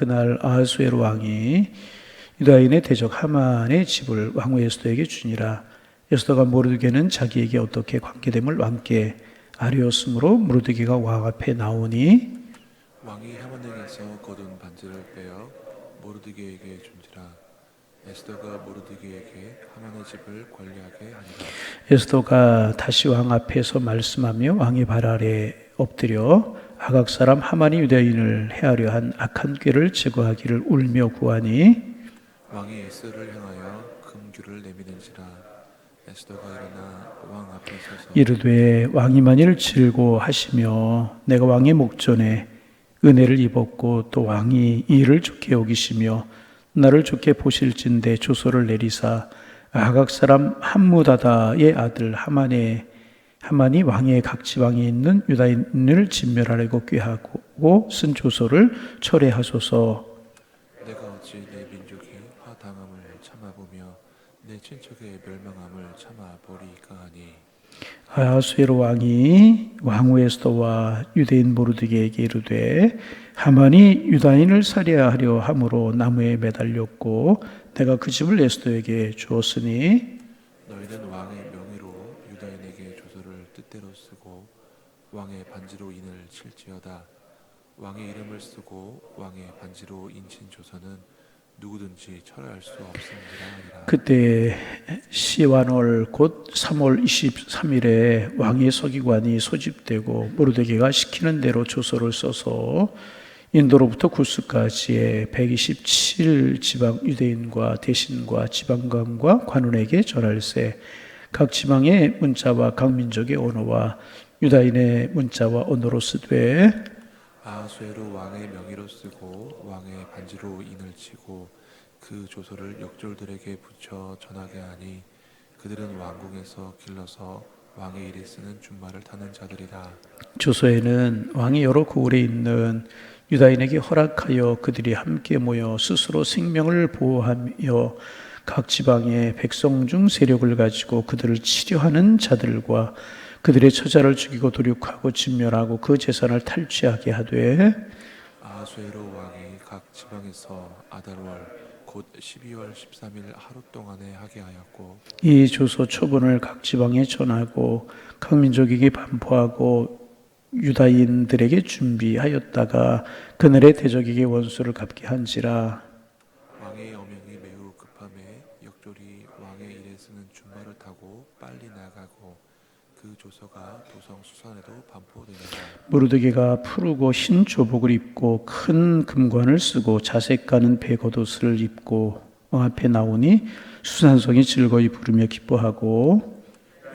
그날 아하수에로 왕이 유다인의 대적 하만의 집을 왕후 에스더에게 주니라. 에스더가 모르드게는 자기에게 어떻게 관계됨을 왕께 아뢰었으므로 모르드게가 왕 앞에 나오니 왕이 하만에게서 거둔 반지를 빼어 모르드게에게 준지라. 에스더가 모르드게에게 하만의 집을 관리하게 하니라. 에스더가 다시 왕 앞에서 말씀하며 왕의 발 아래 엎드려 아각 사람 하만이 유다인을 해하려 한 악한 꾀를 제거하기를 울며 구하니 왕이 에스더를 향하여 금규를 내미는지라. 에스더가 일어나 왕 앞에 서서 이르되 왕이 만일 질고하시며 내가 왕의 목전에 은혜를 입었고 또 왕이 이를 좋게 여기시며 나를 좋게 보실진대 조서를 내리사 아각 사람 함무다다의 아들 하만이 왕의 각 지방에 있는 유다인을 진멸하려고 꾀하고 쓴 조서를 철회하소서. 내가 어찌 내 민족이 화당함을 참아보며 내 친척의 멸망함을 참아보리이까 하니. 아하수에로 왕이 왕후 에스더와 유대인 모르드게에게 이르되 하만이 유다인을 살해하려 함으로 나무에 매달렸고 내가 그 집을 에스더에게 주었으니 너희는 왕의 명의로 유다인에게 조서를 뜻대로 쓰고 왕의 반지로 인을 칠지어다. 왕의 이름을 쓰고 왕의 반지로 인친 조서는 누구든지 철회할 수 없음이라 하니라. 그때 시완월 곧 3월 23일에 왕의 서기관이 소집되고 모르드게가 시키는 대로 조서를 써서 인도로부터 구스까지의 127지방 유대인과 대신과 지방관과 관원에게 전할세. 각 지방의 문자와 각 민족의 언어와 유다인의 문자와 언어로 쓰되 아하수에로 왕의 명의로 쓰고 왕의 반지로 인을 치고 그 조서를 역졸들에게 붙여 전하게 하니 그들은 왕궁에서 길러서 왕의 일에 쓰는 준말을 타는 자들이라. 조서에는 왕이 여러 고을에 있는 유다인에게 허락하여 그들이 함께 모여 스스로 생명을 보호하며 각 지방의 백성 중 세력을 가지고 그들을 치료하는 자들과 그들의 처자를 죽이고 도륙하고 진멸하고 그 재산을 탈취하게 하되 아하수에로 왕이 각 지방에서 아달월 곧 12월 13일 하루 동안에 하게 하였고 이 조서 초본을 각 지방에 전하고 각 민족에게 반포하고 유다인들에게 준비하였다가 그날의 대적에게 원수를 갚게 한지라. 왕의 어명이 매우 급함에 역졸이 왕의 일에 쓰는 준말을 타고 빨리 나가고 그 조서가 도성 수산에도 반포되니라. 모르드게가 푸르고 흰 조복을 입고 큰 금관을 쓰고 자색 가는 베겉옷을 입고 왕 앞에 나오니 수산성이 즐거이 부르며 기뻐하고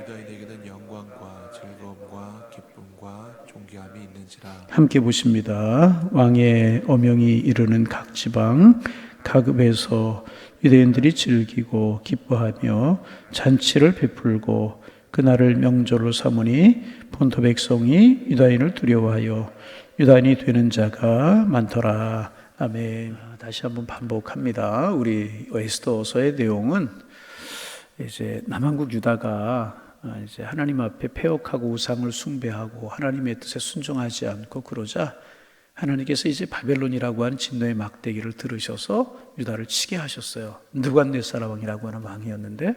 유다인에게는 영광과 즐거움과 기쁨과 존귀함이 있는지라. 함께 보십니다. 왕의 어명이 이르는 각 지방 각 읍에서 유대인들이 즐기고 기뻐하며 잔치를 베풀고 그날을 명절로 삼으니 본토 백성이 유다인을 두려워하여 유다인이 되는 자가 많더라. 아멘. 다시 한번 반복합니다. 우리 에스더서의 내용은 이제 남한국 유다가 이제 하나님 앞에 패역하고 우상을 숭배하고 하나님의 뜻에 순종하지 않고 그러자 하나님께서 이제 바벨론이라고 하는 진노의 막대기를 들으셔서 유다를 치게 하셨어요. 느부갓네살 왕이라고 하는 왕이었는데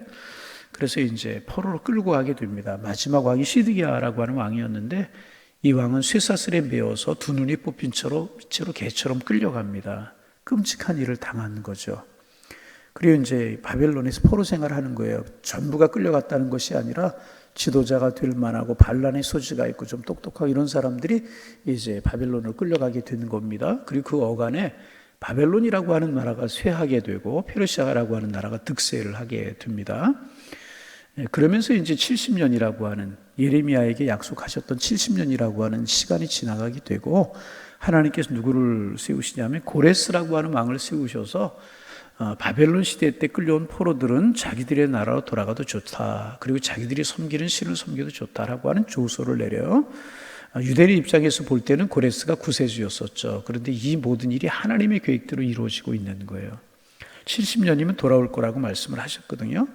그래서 이제 포로로 끌고 가게 됩니다. 마지막 왕이 시드기야라고 하는 왕이었는데 이 왕은 쇠사슬에 매어서 두 눈이 뽑힌 채로 개처럼 끌려갑니다. 끔찍한 일을 당한 거죠. 그리고 이제 바벨론에서 포로 생활하는 거예요. 전부가 끌려갔다는 것이 아니라 지도자가 될 만하고 반란의 소지가 있고 좀 똑똑하고 이런 사람들이 이제 바벨론을 끌려가게 되는 겁니다. 그리고 그 어간에 바벨론이라고 하는 나라가 쇠하게 되고 페르시아라고 하는 나라가 득세를 하게 됩니다. 그러면서 이제 70년이라고 하는 예레미야에게 약속하셨던 70년이라고 하는 시간이 지나가게 되고 하나님께서 누구를 세우시냐면 고레스라고 하는 왕을 세우셔서 바벨론 시대 때 끌려온 포로들은 자기들의 나라로 돌아가도 좋다. 그리고 자기들이 섬기는 신을 섬겨도 좋다라고 하는 조서를 내려요. 유대인 입장에서 볼 때는 고레스가 구세주였었죠. 그런데 이 모든 일이 하나님의 계획대로 이루어지고 있는 거예요. 70년이면 돌아올 거라고 말씀을 하셨거든요.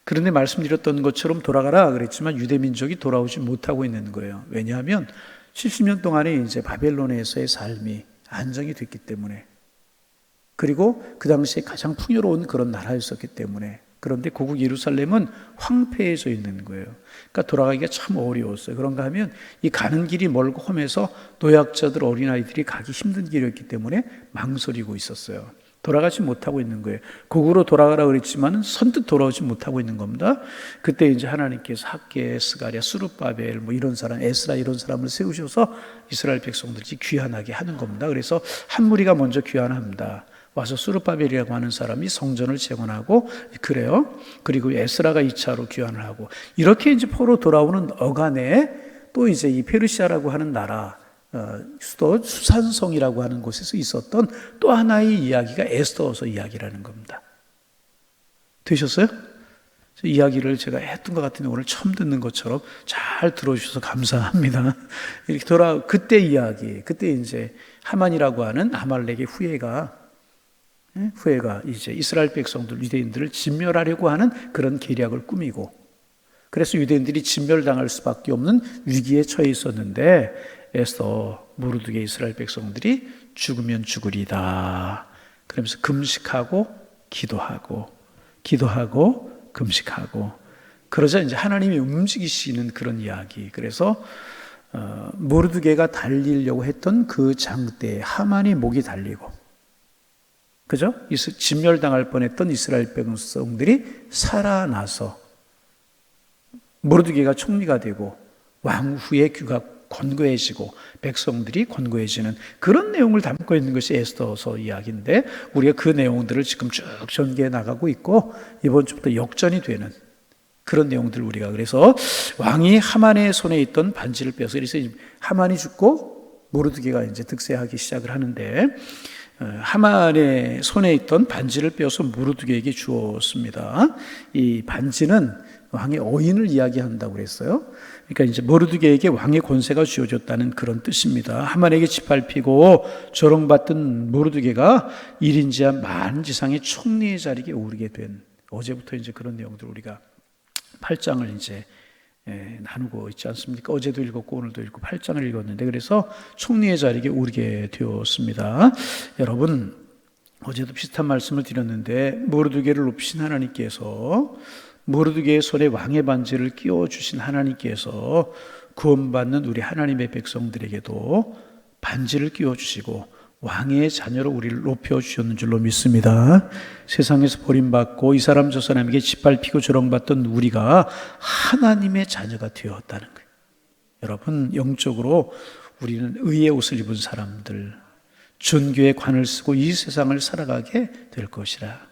그런데 말씀드렸던 것처럼 돌아가라 그랬지만 유대 민족이 돌아오지 못하고 있는 거예요. 왜냐하면 70년 동안에 이제 바벨론에서의 삶이 안정이 됐기 때문에 그리고 그 당시에 가장 풍요로운 그런 나라였었기 때문에. 그런데 고국 예루살렘은 황폐해져 있는 거예요. 그러니까 돌아가기가 참 어려웠어요. 그런가 하면 이 가는 길이 멀고 험해서 노약자들, 어린아이들이 가기 힘든 길이었기 때문에 망설이고 있었어요. 돌아가지 못하고 있는 거예요. 고국으로 돌아가라 그랬지만 선뜻 돌아오지 못하고 있는 겁니다. 그때 이제 하나님께서 학개, 스가랴, 수룹바벨 뭐 이런 사람, 에스라 이런 사람을 세우셔서 이스라엘 백성들이 귀환하게 하는 겁니다. 그래서 한 무리가 먼저 귀환합니다. 와서 수룹바벨이라고 하는 사람이 성전을 재건하고 그래요. 그리고 에스라가 2차로 귀환을 하고 이렇게 이제 포로 돌아오는 어간에 또 이제 이 페르시아라고 하는 나라 수도 수산성이라고 하는 곳에서 있었던 또 하나의 이야기가 에스더서 이야기라는 겁니다. 되셨어요? 이야기를 제가 했던 것 같은데 오늘 처음 듣는 것처럼 잘 들어주셔서 감사합니다. 이렇게 그때 이야기, 그때 이제 하만이라고 하는 아말렉의 후예가 이제 이스라엘 백성들, 유대인들을 진멸하려고 하는 그런 계략을 꾸미고, 그래서 유대인들이 진멸당할 수밖에 없는 위기에 처해 있었는데 에스더 모르드게 이스라엘 백성들이 죽으면 죽으리다 그러면서 금식하고 기도하고 금식하고 그러자 이제 하나님이 움직이시는 그런 이야기. 그래서 모르드게가 달리려고 했던 그 장대에 하만이 목이 달리고, 그죠? 진멸당할 뻔했던 이스라엘 백성들이 살아나서 모르드게가 총리가 되고 왕 후의 귀가 권고해지고 백성들이 권고해지는 그런 내용을 담고 있는 것이 에스더서 이야기인데, 우리가 그 내용들을 지금 쭉 전개해 나가고 있고 이번 주부터 역전이 되는 그런 내용들을 우리가, 그래서 왕이 하만의 손에 있던 반지를 빼서, 그래서 하만이 죽고 모르드게가 이제 득세하기 시작을 하는데 하만의 손에 있던 반지를 빼어서 모르드게에게 주었습니다. 이 반지는 왕의 어인을 이야기한다고 그랬어요. 그러니까 이제 모르드게에게 왕의 권세가 주어졌다는 그런 뜻입니다. 하만에게 짓밟히고 조롱받던 모르드게가 1인지하 만지상의 총리의 자리에 오르게 된, 어제부터 이제 그런 내용들 우리가 8장을 이제 나누고 있지 않습니까? 어제도 읽었고 오늘도 읽고 8장을 읽었는데, 그래서 총리의 자리에 오르게 되었습니다. 여러분, 어제도 비슷한 말씀을 드렸는데 모르드게를 높이신 하나님께서, 모르드게의 손에 왕의 반지를 끼워주신 하나님께서 구원받는 우리 하나님의 백성들에게도 반지를 끼워주시고 왕의 자녀로 우리를 높여주셨는 줄로 믿습니다. 세상에서 버림받고 이 사람 저 사람에게 짓밟히고 조롱받던 우리가 하나님의 자녀가 되었다는 거예요. 여러분, 영적으로 우리는 의의 옷을 입은 사람들, 존귀의 관을 쓰고 이 세상을 살아가게 될 것이라.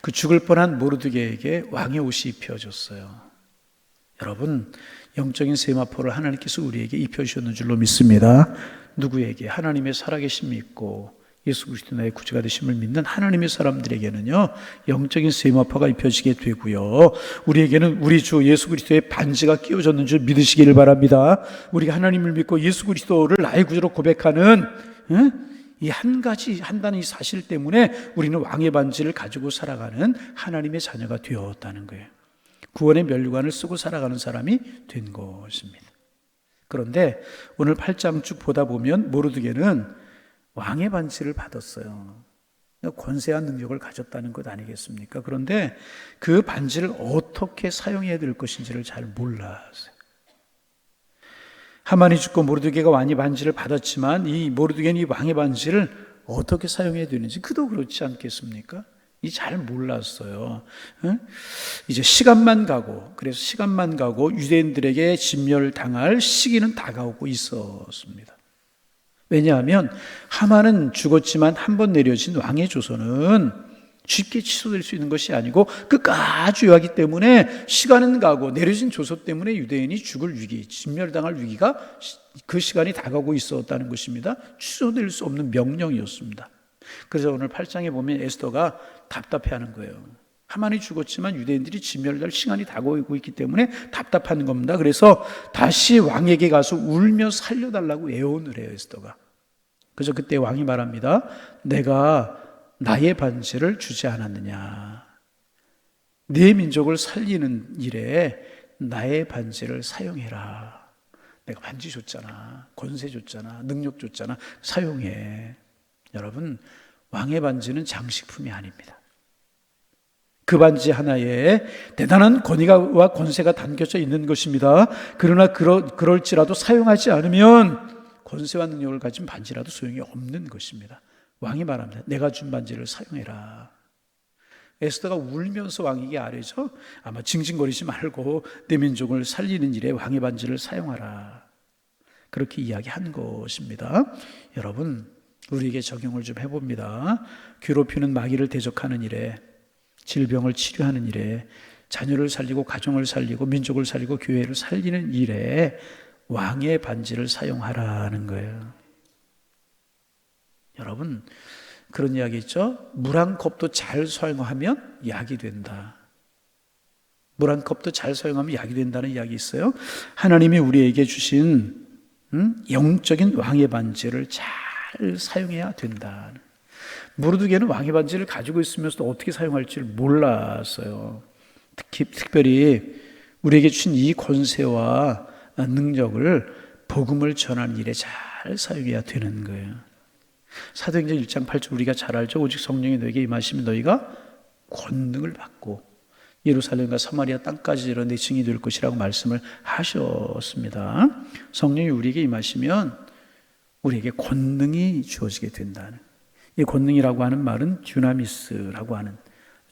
그 죽을 뻔한 모르드게에게 왕의 옷이 입혀졌어요. 여러분, 영적인 세마포를 하나님께서 우리에게 입혀주셨는 줄로 믿습니다. 누구에게? 하나님의 살아계심 믿고 예수 그리스도 나의 구주가 되심을 믿는 하나님의 사람들에게는요, 영적인 세마포가 입혀지게 되고요, 우리에게는 우리 주 예수 그리스도의 반지가 끼워졌는 줄 믿으시기를 바랍니다. 우리가 하나님을 믿고 예수 그리스도를 나의 구주로 고백하는 이 한 가지 한다는 이 사실 때문에 우리는 왕의 반지를 가지고 살아가는 하나님의 자녀가 되었다는 거예요. 구원의 면류관을 쓰고 살아가는 사람이 된 것입니다. 그런데 오늘 8장 쭉 보다 보면 모르드게는 왕의 반지를 받았어요. 권세한 능력을 가졌다는 것 아니겠습니까? 그런데 그 반지를 어떻게 사용해야 될 것인지를 잘 몰랐어요. 하만이 죽고 모르드게가 왕의 반지를 받았지만 이 모르드게는 이 왕의 반지를 어떻게 사용해야 되는지 그도 그렇지 않겠습니까? 잘 몰랐어요. 이제 시간만 가고, 그래서 시간만 가고 유대인들에게 진멸당할 시기는 다가오고 있었습니다. 왜냐하면 하만은 죽었지만 한 번 내려진 왕의 조선은 쉽게 취소될 수 있는 것이 아니고 끝까지 중요하기 때문에 시간은 가고 내려진 조소 때문에 유대인이 죽을 위기, 진멸당할 위기가 그 시간이 다가오고 있었다는 것입니다. 취소될 수 없는 명령이었습니다. 그래서 오늘 8장에 보면 에스더가 답답해하는 거예요. 하만이 죽었지만 유대인들이 진멸될 시간이 다가오고 있기 때문에 답답한 겁니다. 그래서 다시 왕에게 가서 울며 살려달라고 애원을 해요, 에스더가. 그래서 그때 왕이 말합니다. 내가 나의 반지를 주지 않았느냐. 네 민족을 살리는 일에 나의 반지를 사용해라. 내가 반지 줬잖아. 권세 줬잖아. 능력 줬잖아. 사용해. 여러분, 왕의 반지는 장식품이 아닙니다. 그 반지 하나에 대단한 권위와 권세가 담겨져 있는 것입니다. 그러나 그럴지라도 사용하지 않으면 권세와 능력을 가진 반지라도 소용이 없는 것입니다. 왕이 말합니다. 내가 준 반지를 사용해라. 에스더가 울면서 왕에게 아뢰죠. 아마 징징거리지 말고 내 민족을 살리는 일에 왕의 반지를 사용하라. 그렇게 이야기한 것입니다. 여러분, 우리에게 적용을 좀 해봅니다. 괴롭히는 마귀를 대적하는 일에, 질병을 치료하는 일에, 자녀를 살리고 가정을 살리고 민족을 살리고 교회를 살리는 일에 왕의 반지를 사용하라는 거예요. 여러분, 그런 이야기 있죠? 물 한 컵도 잘 사용하면 약이 된다. 물 한 컵도 잘 사용하면 약이 된다는 이야기 있어요. 하나님이 우리에게 주신 영적인 왕의 반지를 잘 사용해야 된다. 모르드게는 왕의 반지를 가지고 있으면서도 어떻게 사용할지를 몰랐어요. 특별히 우리에게 주신 이 권세와 능력을 복음을 전하는 일에 잘 사용해야 되는 거예요. 사도행전 1장 8절 우리가 잘 알죠. 오직 성령이 너에게 임하시면 너희가 권능을 받고 예루살렘과 사마리아 땅까지 이르러 내 증인이 될 것이라고 말씀을 하셨습니다. 성령이 우리에게 임하시면 우리에게 권능이 주어지게 된다는, 이 권능이라고 하는 말은 듀나미스라고 하는,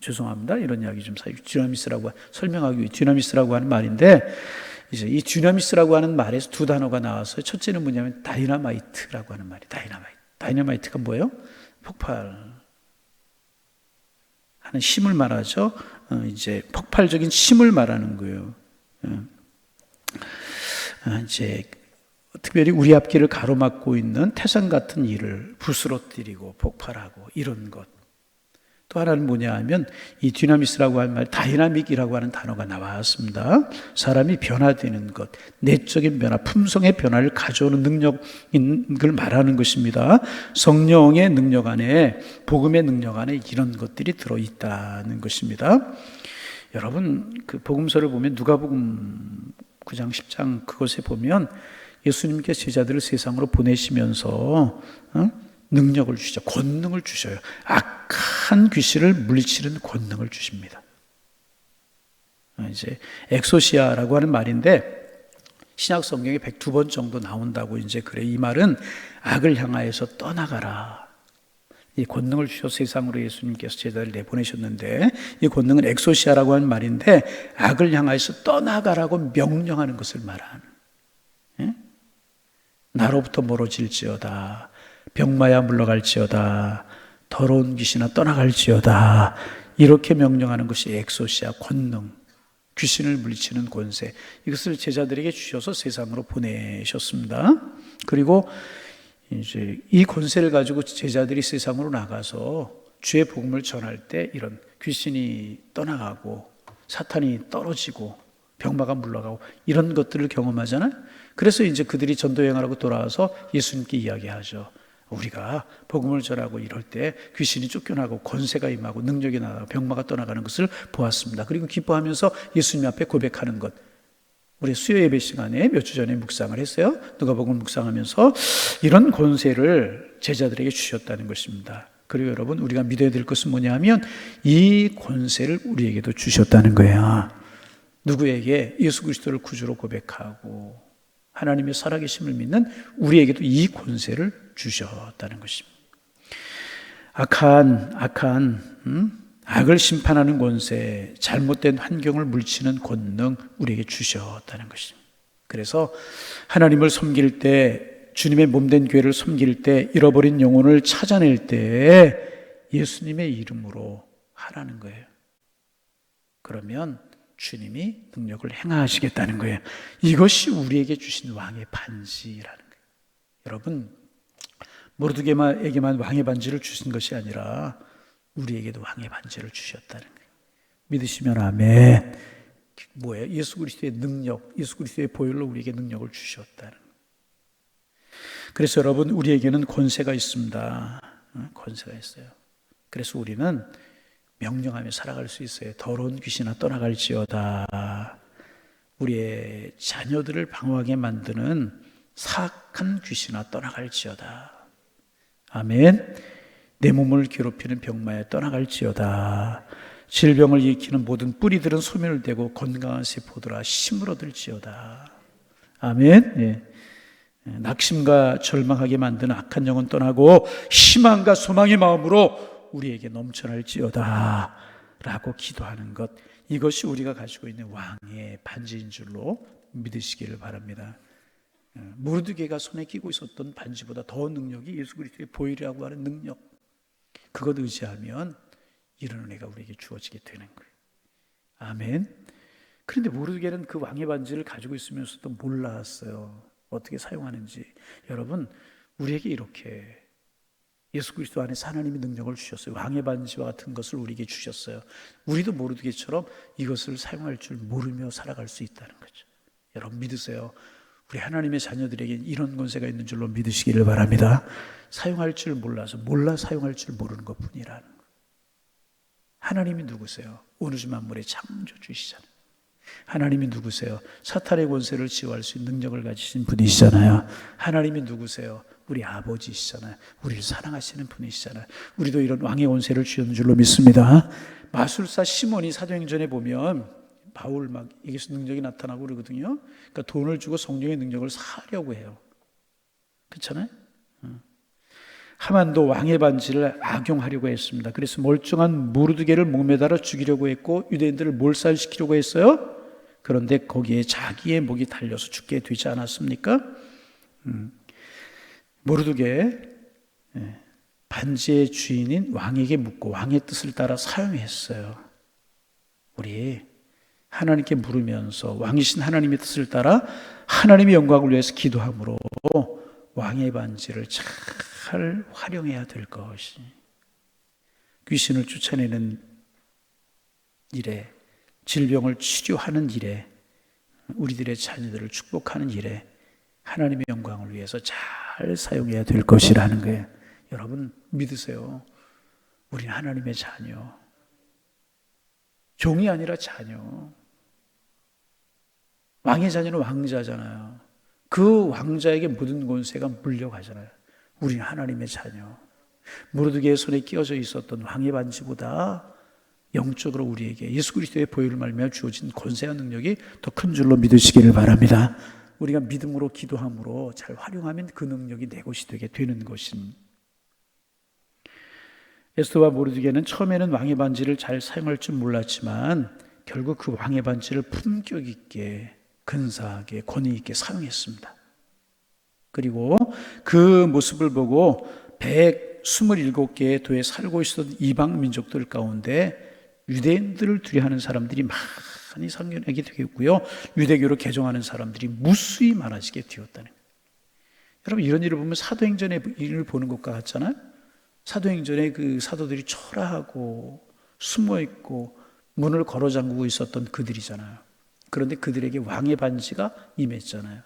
죄송합니다, 이런 이야기 좀 듀나미스라고 설명하기 위해 듀나미스라고 하는 말인데, 이제 이 듀나미스라고 하는 말에서 두 단어가 나와서 첫째는 뭐냐면 다이나마이트라고 하는 말이, 다이나마이트가 뭐예요? 폭발하는 힘을 말하죠. 이제 폭발적인 힘을 말하는 거예요. 이제 특별히 우리 앞길을 가로막고 있는 태산 같은 일을 부스러뜨리고 폭발하고 이런 것. 또 하나는 뭐냐 하면 이 디나미스라고 하는 말, 다이나믹이라고 하는 단어가 나왔습니다. 사람이 변화되는 것, 내적인 변화, 품성의 변화를 가져오는 능력인 걸 말하는 것입니다. 성령의 능력 안에, 복음의 능력 안에 이런 것들이 들어있다는 것입니다. 여러분, 그 복음서를 보면 누가복음 9장 10장 그것에 보면 예수님께서 제자들을 세상으로 보내시면서 능력을 주시죠. 권능을 주셔요. 악한 귀신을 물리치는 권능을 주십니다. 이제 엑소시아라고 하는 말인데 신약 성경에 102번 정도 나온다고 이제 그래. 이 말은 악을 향하여서 떠나가라. 이 권능을 주셔서 세상으로 예수님께서 제자를 내보내셨는데 이 권능은 엑소시아라고 하는 말인데 악을 향하여서 떠나가라고 명령하는 것을 말하는. 예? 나로부터 멀어질지어다. 병마야 물러갈지어다. 더러운 귀신아 떠나갈지어다. 이렇게 명령하는 것이 엑소시아, 권능, 귀신을 물리치는 권세. 이것을 제자들에게 주셔서 세상으로 보내셨습니다. 그리고 이제 이 권세를 가지고 제자들이 세상으로 나가서 주의 복음을 전할 때 이런 귀신이 떠나가고 사탄이 떨어지고 병마가 물러가고 이런 것들을 경험하잖아요. 그래서 이제 그들이 전도 여행하라고 돌아와서 예수님께 이야기하죠. 우리가 복음을 전하고 이럴 때 귀신이 쫓겨나고 권세가 임하고 능력이 나가고 병마가 떠나가는 것을 보았습니다. 그리고 기뻐하면서 예수님 앞에 고백하는 것. 우리 수요 예배 시간에 몇 주 전에 묵상을 했어요. 누가복음 묵상하면서 이런 권세를 제자들에게 주셨다는 것입니다. 그리고 여러분, 우리가 믿어야 될 것은 뭐냐 하면 이 권세를 우리에게도 주셨다는 거예요. 누구에게? 예수 그리스도를 구주로 고백하고 하나님의 살아계심을 믿는 우리에게도 이 권세를 주셨다는 것입니다. 악을 심판하는 권세, 잘못된 환경을 물리치는 권능 우리에게 주셨다는 것입니다. 그래서 하나님을 섬길 때, 주님의 몸된 교회를 섬길 때, 잃어버린 영혼을 찾아낼 때 예수님의 이름으로 하라는 거예요. 그러면 주님이 능력을 행하시겠다는 거예요. 이것이 우리에게 주신 왕의 반지라는 거예요. 여러분, 모르드게에게만 왕의 반지를 주신 것이 아니라 우리에게도 왕의 반지를 주셨다는 거예요. 믿으시면 아멘. 뭐예요? 예수 그리스도의 능력, 예수 그리스도의 보혈로 우리에게 능력을 주셨다는 거예요. 그래서 여러분, 우리에게는 권세가 있습니다. 권세가 있어요. 그래서 우리는 명령하며 살아갈 수 있어요. 더러운 귀신아 떠나갈지어다. 우리의 자녀들을 방황하게 만드는 사악한 귀신아 떠나갈지어다. 아멘. 내 몸을 괴롭히는 병마에 떠나갈지어다. 질병을 일으키는 모든 뿌리들은 소멸되고 건강한 세포들아 힘을 얻을지어다. 아멘. 예. 낙심과 절망하게 만드는 악한 영은 떠나고 희망과 소망의 마음으로 우리에게 넘쳐날지어다 라고 기도하는 것, 이것이 우리가 가지고 있는 왕의 반지인 줄로 믿으시기를 바랍니다. 모르드게가 손에 끼고 있었던 반지보다 더 능력이 예수 그리스도의 보혈이라고 하는 능력, 그것 의지하면 이런 은혜가 우리에게 주어지게 되는 거예요. 아멘. 그런데 모르드게는 그 왕의 반지를 가지고 있으면서도 몰랐어요. 어떻게 사용하는지. 여러분, 우리에게 이렇게 예수 그리스도 안에서 하나님이 능력을 주셨어요. 왕의 반지와 같은 것을 우리에게 주셨어요. 우리도 모르드게처럼 이것을 사용할 줄 모르며 살아갈 수 있다는 거죠. 여러분 믿으세요. 우리 하나님의 자녀들에게 이런 권세가 있는 줄로 믿으시기를 바랍니다. 사용할 줄 몰라서 몰라 사용할 줄 모르는 것뿐이라는 거예요. 하나님이 누구세요? 오누주 만물의 창조주시잖아요. 하나님이 누구세요? 사탄의 권세를 지휘할 수 있는 능력을 가지신 분이시잖아요. 하나님이 누구세요? 우리 아버지시잖아요. 우리를 사랑하시는 분이시잖아요. 우리도 이런 왕의 권세를 주셨는 줄로 믿습니다. 마술사 시몬이 사도행전에 보면 바울 막 여기서 능력이 나타나고 그러거든요. 그러니까 돈을 주고 성령의 능력을 사려고 해요. 그렇잖아요? 하만도 왕의 반지를 악용하려고 했습니다. 그래서 멀쩡한 모르드게를 목매달아 죽이려고 했고 유대인들을 몰살시키려고 했어요. 그런데 거기에 자기의 목이 달려서 죽게 되지 않았습니까? 모르드게 반지의 주인인 왕에게 묻고 왕의 뜻을 따라 사용했어요. 우리 하나님께 물으면서 왕이신 하나님의 뜻을 따라 하나님의 영광을 위해서 기도함으로 왕의 반지를 잘 활용해야 될 것이, 귀신을 쫓아내는 일에, 질병을 치료하는 일에, 우리들의 자녀들을 축복하는 일에 하나님의 영광을 위해서 잘 사용해야 될 것이라는 거예요. 여러분 믿으세요. 우리는 하나님의 자녀, 종이 아니라 자녀. 왕의 자녀는 왕자잖아요. 그 왕자에게 모든 권세가 물려가잖아요. 우리는 하나님의 자녀. 모르드게의 손에 끼어져 있었던 왕의 반지보다 영적으로 우리에게 예수 그리스도의 보혈을 말미암아 주어진 권세와 능력이 더 큰 줄로 믿으시기를 바랍니다. 우리가 믿음으로 기도함으로 잘 활용하면 그 능력이 내 것이 되게 되는 것입니다. 에스더와 모르드게는 처음에는 왕의 반지를 잘 사용할 줄 몰랐지만 결국 그 왕의 반지를 품격 있게, 근사하게, 권위 있게 사용했습니다. 그리고 그 모습을 보고 127개의 도에 살고 있었던 이방 민족들 가운데 유대인들을 두려워하는 사람들이 많이 생겨나게 되겠고요. 유대교로 개종하는 사람들이 무수히 많아지게 되었다는 거예요. 여러분 이런 일을 보면 사도행전의 일을 보는 것과 같잖아요. 사도행전에 그 사도들이 초라하고 숨어있고 문을 걸어 잠그고 있었던 그들이잖아요. 그런데 그들에게 왕의 반지가 임했잖아요.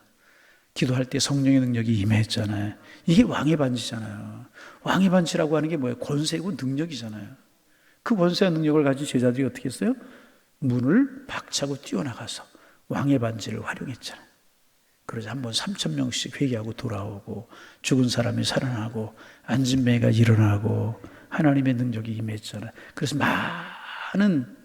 기도할 때 성령의 능력이 임했잖아요. 이게 왕의 반지잖아요. 왕의 반지라고 하는 게 뭐예요? 권세고 능력이잖아요. 그 권세와 능력을 가진 제자들이 어떻게 했어요? 문을 박차고 뛰어나가서 왕의 반지를 활용했잖아요. 그러자 한번 3,000명씩 회개하고 돌아오고 죽은 사람이 살아나고 앉은 매가 일어나고 하나님의 능력이 임했잖아요. 그래서 많은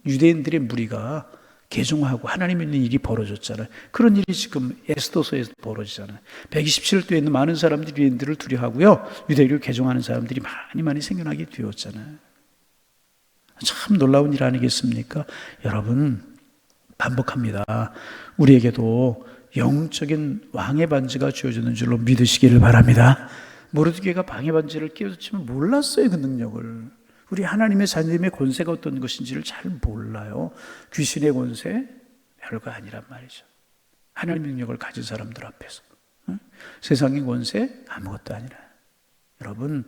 유대인들의 무리가 개종하고 하나님 믿는 일이 벌어졌잖아요. 그런 일이 지금 에스더서에서 벌어지잖아요. 127도에 있는 많은 사람들이 유대인들을 두려워하고요. 유대교를 개종하는 사람들이 많이 생겨나게 되었잖아요. 참 놀라운 일 아니겠습니까? 여러분 반복합니다. 우리에게도 영적인 왕의 반지가 주어지는 줄로 믿으시기를 바랍니다. 모르드게가 왕의 반지를 끼워줬지만 몰랐어요. 그 능력을. 우리 하나님의 자녀님의 권세가 어떤 것인지를 잘 몰라요. 귀신의 권세 별거 아니란 말이죠. 하나님의 능력을 가진 사람들 앞에서 세상의 권세 아무것도 아니라. 여러분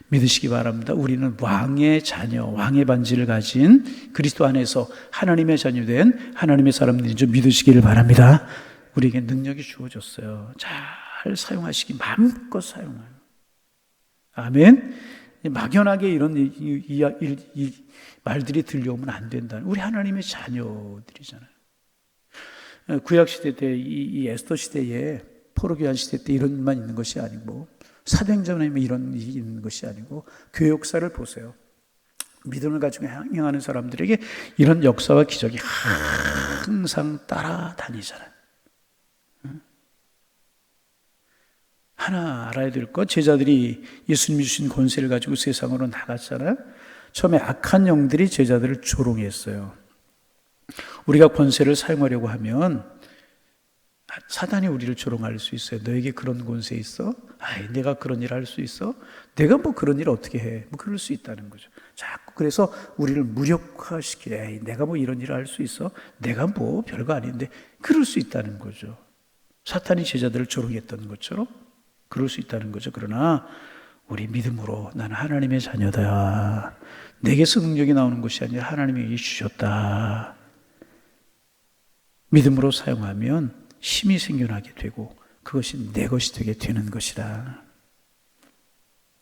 믿으시기 바랍니다. 우리는 왕의 자녀, 왕의 반지를 가진 그리스도 안에서 하나님의 자녀된 하나님의 사람들인 줄 믿으시기를 바랍니다. 우리에게 능력이 주어졌어요. 잘 사용하시기 마음껏 사용해요. 아멘. 막연하게 이런 이 말들이 들려오면 안 된다. 우리 하나님의 자녀들이잖아요. 구약 시대 때 이 에스더 시대에 포로기한 시대 때 이런 일만 있는 것이 아니고 사도행전에 이런 일이 있는 것이 아니고 교회 역사를 보세요. 믿음을 가지고 행하는 사람들에게 이런 역사와 기적이 항상 따라다니잖아요. 하나 알아야 될 것, 제자들이 예수님이 주신 권세를 가지고 세상으로 나갔잖아요. 처음에 악한 영들이 제자들을 조롱했어요. 우리가 권세를 사용하려고 하면 사단이 우리를 조롱할 수 있어요. 너에게 그런 권세 있어? 아이, 내가 그런 일 할 수 있어? 내가 뭐 그런 일 어떻게 해? 뭐 그럴 수 있다는 거죠. 자꾸 그래서 우리를 무력화시키려. 에이, 내가 뭐 이런 일을 할 수 있어? 내가 뭐 별거 아닌데. 그럴 수 있다는 거죠. 사탄이 제자들을 조롱했던 것처럼 그럴 수 있다는 거죠. 그러나 우리 믿음으로 나는 하나님의 자녀다. 내게서 능력이 나오는 것이 아니라 하나님이 주셨다. 믿음으로 사용하면 힘이 생겨나게 되고 그것이 내 것이 되게 되는 것이다.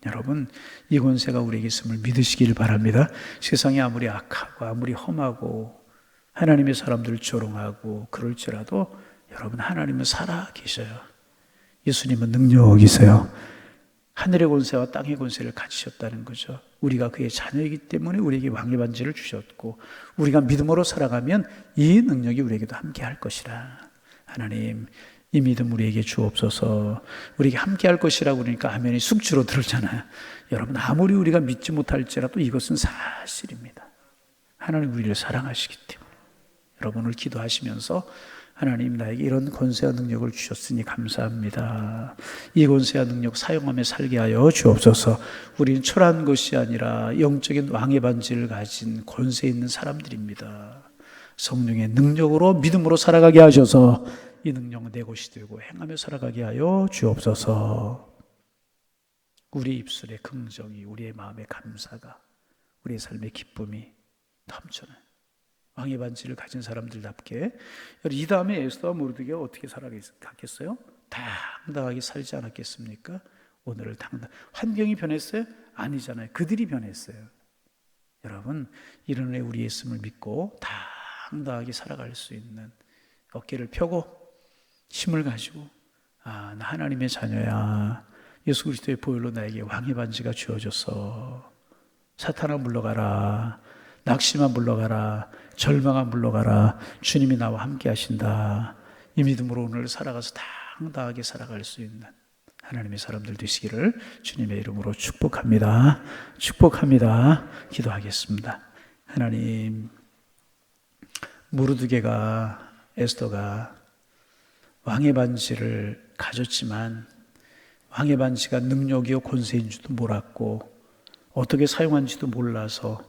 여러분, 이 권세가 우리에게 있음을 믿으시길 바랍니다. 세상이 아무리 악하고 아무리 험하고 하나님의 사람들을 조롱하고 그럴지라도 여러분, 하나님은 살아 계셔요. 예수님은 능력이세요. 하늘의 권세와 땅의 권세를 가지셨다는 거죠. 우리가 그의 자녀이기 때문에 우리에게 왕의 반지를 주셨고 우리가 믿음으로 살아가면 이 능력이 우리에게도 함께 할 것이라. 하나님, 이 믿음 우리에게 주옵소서. 우리에게 함께 할 것이라고 그러니까 아멘이 쑥 줄어들잖아요. 여러분, 아무리 우리가 믿지 못할지라도 이것은 사실입니다. 하나님 우리를 사랑하시기 때문에. 여러분을 기도하시면서 하나님, 나에게 이런 권세와 능력을 주셨으니 감사합니다. 이 권세와 능력 사용하며 살게 하여 주옵소서. 우리는 초라한 것이 아니라 영적인 왕의 반지를 가진 권세 있는 사람들입니다. 성령의 능력으로 믿음으로 살아가게 하셔서 이 능력은 내 것이 되고 행하며 살아가게 하여 주옵소서. 우리 입술의 긍정이, 우리의 마음의 감사가, 우리의 삶의 기쁨이 넘쳐나요. 왕의 반지를 가진 사람들답게. 이 다음에 에스더와 모르드게가 어떻게 살아갔겠어요? 당당하게 살지 않았겠습니까? 오늘을 환경이 변했어요? 아니잖아요. 그들이 변했어요. 여러분, 이런 애 우리의 있음을 믿고 당당하게 살아갈 수 있는 어깨를 펴고 힘을 가지고 나 하나님의 자녀야. 예수 그리스도의 보혈로 나에게 왕의 반지가 주어져서 사탄아 물러가라. 낙심아 물러가라. 절망아 물러가라. 주님이 나와 함께 하신다. 이 믿음으로 오늘 살아가서 당당하게 살아갈 수 있는 하나님의 사람들 되시기를 주님의 이름으로 축복합니다. 축복합니다. 기도하겠습니다. 하나님, 모르드게가, 에스더가 왕의 반지를 가졌지만 왕의 반지가 능력이요 권세인 줄도 몰랐고 어떻게 사용한지도 몰라서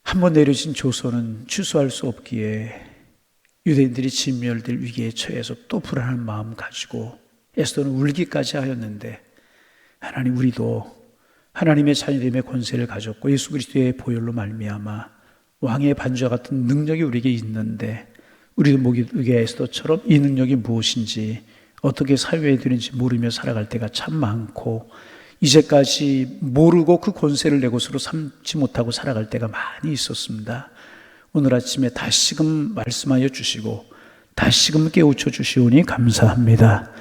한번 내려진 조서는 취소할 수 없기에 유대인들이 진멸될 위기에 처해서 또 불안한 마음 가지고 에스더는 울기까지 하였는데, 하나님, 우리도 하나님의 자녀됨의 권세를 가졌고 예수 그리스도의 보혈로 말미암아 왕의 반지와 같은 능력이 우리에게 있는데 우리도 모르게 에스더처럼 이 능력이 무엇인지 어떻게 사용해야 되는지 모르며 살아갈 때가 참 많고 이제까지 모르고 그 권세를 내 것으로 삼지 못하고 살아갈 때가 많이 있었습니다. 오늘 아침에 다시금 말씀하여 주시고 다시금 깨우쳐 주시오니 감사합니다.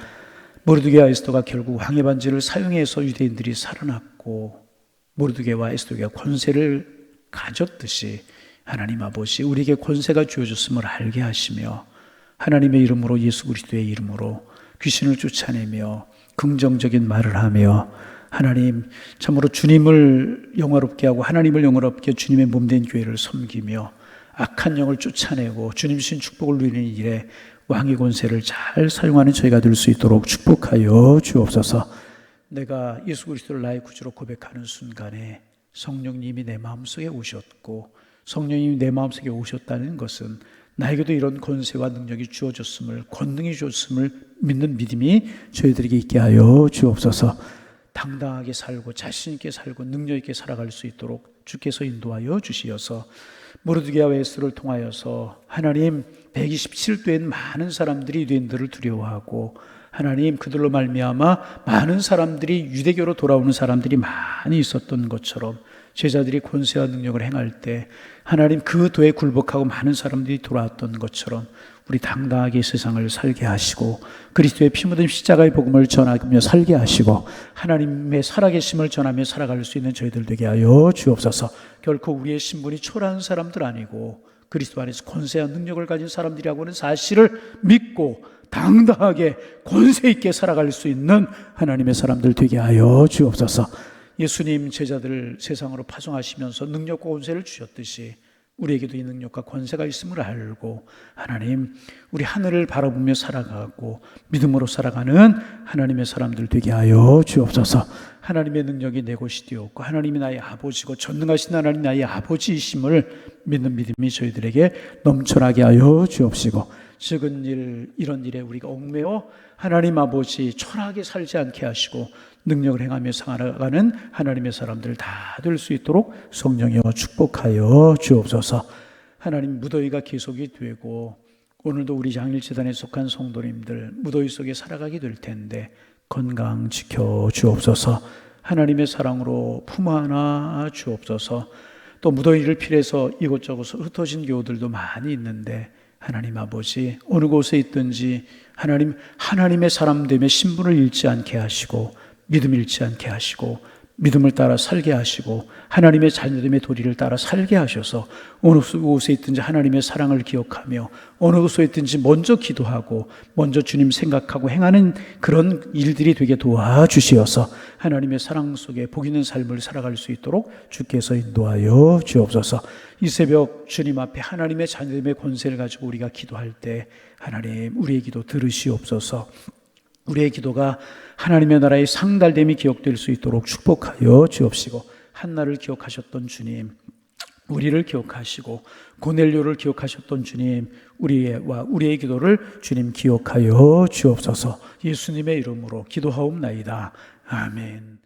모르드게와 에스더가 결국 왕의 반지를 사용해서 유대인들이 살아났고 모르드게와 에스더가 권세를 가졌듯이 하나님 아버지, 우리에게 권세가 주어졌음을 알게 하시며 하나님의 이름으로, 예수 그리스도의 이름으로 귀신을 쫓아내며 긍정적인 말을 하며 하나님, 참으로 주님을 영화롭게 하고 하나님을 영화롭게 주님의 몸된 교회를 섬기며 악한 영을 쫓아내고 주님 주신 축복을 누리는 일에 왕의 권세를 잘 사용하는 저희가 될 수 있도록 축복하여 주옵소서. 내가 예수 그리스도를 나의 구주로 고백하는 순간에 성령님이 내 마음속에 오셨고 성령님이 내 마음속에 오셨다는 것은 나에게도 이런 권세와 능력이 주어졌음을, 권능이 주어졌음을 믿는 믿음이 저희들에게 있게 하여 주옵소서. 당당하게 살고 자신 있게 살고 능력 있게 살아갈 수 있도록 주께서 인도하여 주시어서 모르드게와 에스더를 통하여서 하나님, 127도엔 많은 사람들이 유대인들을 두려워하고 하나님, 그들로 말미암아 많은 사람들이 유대교로 돌아오는 사람들이 많이 있었던 것처럼 제자들이 권세와 능력을 행할 때 하나님, 그 도에 굴복하고 많은 사람들이 돌아왔던 것처럼 우리 당당하게 세상을 살게 하시고 그리스도의 피 묻은 십자가의 복음을 전하며 살게 하시고 하나님의 살아계심을 전하며 살아갈 수 있는 저희들 되게 하여 주옵소서. 결코 우리의 신분이 초라한 사람들 아니고 그리스도 안에서 권세와 능력을 가진 사람들이라고 하는 사실을 믿고 당당하게 권세 있게 살아갈 수 있는 하나님의 사람들 되게 하여 주옵소서. 예수님 제자들을 세상으로 파송하시면서 능력과 권세를 주셨듯이 우리에게도 이 능력과 권세가 있음을 알고 하나님 우리 하늘을 바라보며 살아가고 믿음으로 살아가는 하나님의 사람들 되게 하여 주옵소서. 하나님의 능력이 내 것이 되었고 하나님이 나의 아버지고 전능하신 하나님 나의 아버지이심을 믿는 믿음이 저희들에게 넘쳐나게 하여 주옵시고 적은 일 이런 일에 우리가 얽매여 하나님 아버지 초라하게 살지 않게 하시고 능력을 행하며 살아가는 하나님의 사람들 다 될 수 있도록 성령이여 축복하여 주옵소서. 하나님 무더위가 계속이 되고 오늘도 우리 장일재단에 속한 성도님들 무더위 속에 살아가게 될 텐데 건강 지켜 주옵소서. 하나님의 사랑으로 품어 안아 주옵소서. 또 무더위를 피해서 이곳저곳 흩어진 교우들도 많이 있는데 하나님 아버지 어느 곳에 있든지 하나님의 사람됨의 신분을 잃지 않게 하시고 믿음 잃지 않게 하시고 믿음을 따라 살게 하시고 하나님의 자녀됨의 도리를 따라 살게 하셔서 어느 곳에 있든지 하나님의 사랑을 기억하며 어느 곳에 있든지 먼저 기도하고 먼저 주님 생각하고 행하는 그런 일들이 되게 도와주시어서 하나님의 사랑 속에 복 있는 삶을 살아갈 수 있도록 주께서 인도하여 주옵소서. 이 새벽 주님 앞에 하나님의 자녀됨의 권세를 가지고 우리가 기도할 때 하나님 우리의 기도 들으시옵소서. 우리의 기도가 하나님의 나라의 상달됨이 기억될 수 있도록 축복하여 주옵시고 한나를 기억하셨던 주님 우리를 기억하시고 고넬료를 기억하셨던 주님 우리의 기도를 주님 기억하여 주옵소서. 예수님의 이름으로 기도하옵나이다. 아멘.